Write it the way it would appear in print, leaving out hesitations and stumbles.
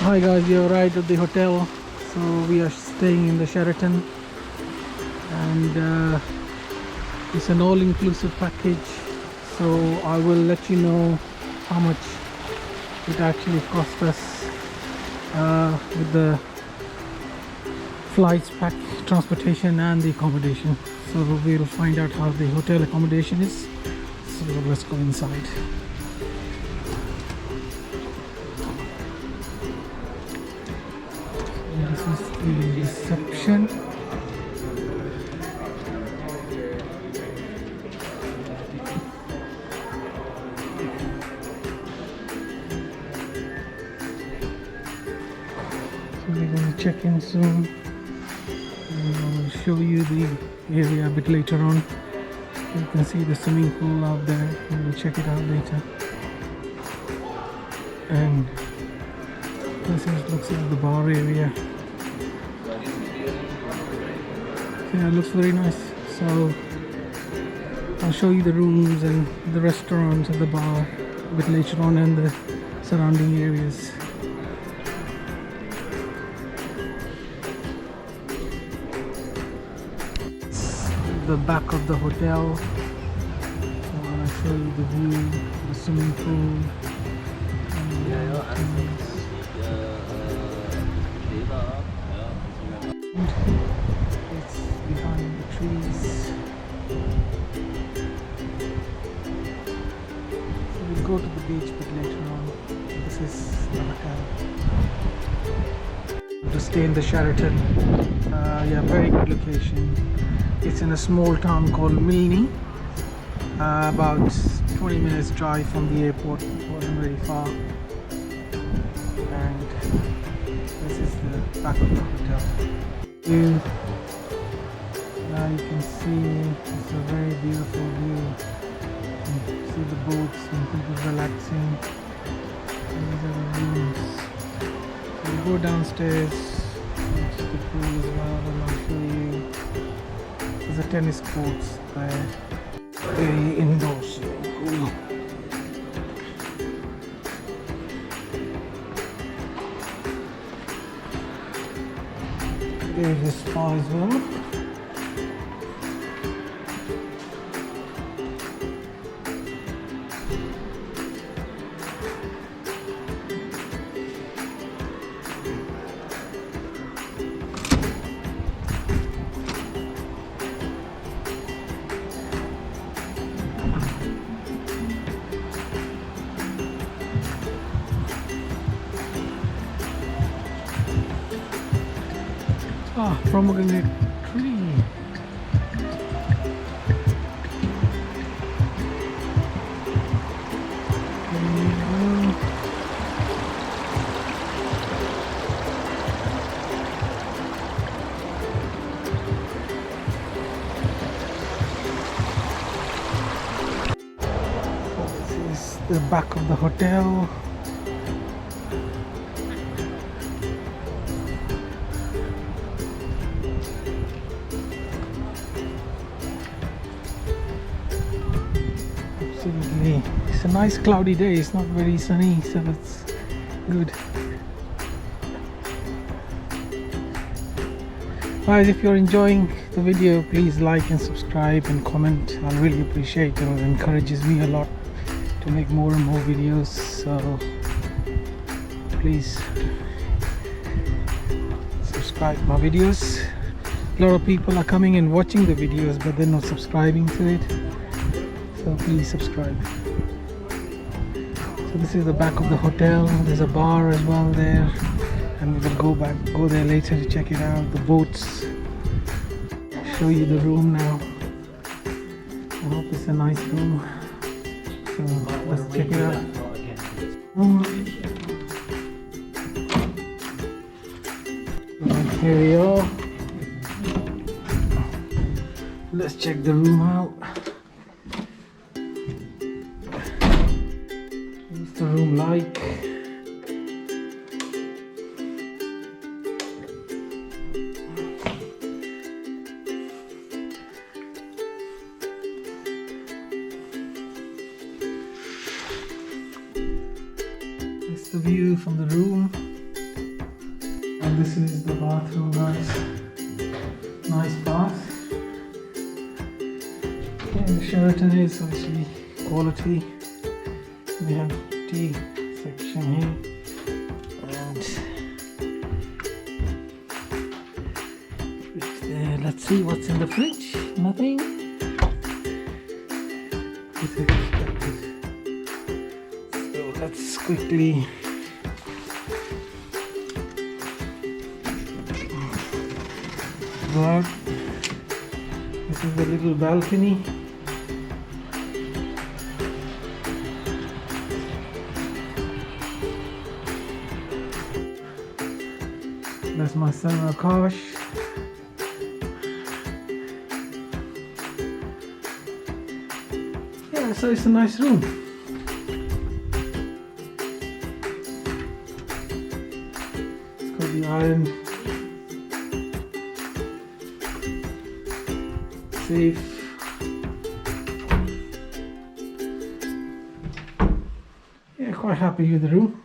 Hi guys, we have arrived at the hotel. So we are staying in the Sheraton, and it's an all-inclusive package. So I will let you know how much it actually cost us with the flights, pack, transportation and the accommodation. So we'll find out how the hotel accommodation is. So let's go inside. This is the reception. So we're going to check in soon. And I will show you the area a bit later on. You can see the swimming pool out there. We'll check it out later. And this looks like the bar area. Yeah, it looks very nice. So I'll show you the rooms and the restaurants and the bar a bit later on, and the surrounding areas. The back of the hotel. So I'll show you the view, the swimming pool. It's behind the trees. So we'll go to the beach a bit later on. This is the hotel. To stay in the Sheraton. Yeah, very good location. It's in a small town called Milne. About 20 minutes drive from the airport. It wasn't very far. And this is the back of the hotel. Now you can see it's a very beautiful view. You can see the boats and people relaxing. These are the rooms. So you go downstairs to the pool as well, and I'll show you. There's a tennis courts there. Very indoors. Cool. There's a spa as well. Pomegranate tree. This is the back of the hotel. Absolutely. It's a nice cloudy day. It's not very sunny, so that's good. Guys, if you're enjoying the video, please like and subscribe and comment. I really appreciate it. It encourages me a lot to make more and more videos. So please subscribe my videos. A lot of people are coming and watching the videos, but they're not subscribing to it. So please subscribe. So this is the back of the hotel. There's a bar as well there, and we will go there later to check it out. The boats. Show you the room now. I hope it's a nice room. So let's check it out. Here we are. Let's check the room out. What's the room like? That's the view from the room. And this is the bathroom, guys. Nice bath. Yeah, the Sheraton is obviously quality. We have tea section here, and let's see what's in the fridge. Nothing. This is expected. So let's quickly go out. This is the little balcony. That's my son Akash. Yeah, so it's a nice room. It's got the iron safe. Yeah, quite happy with the room.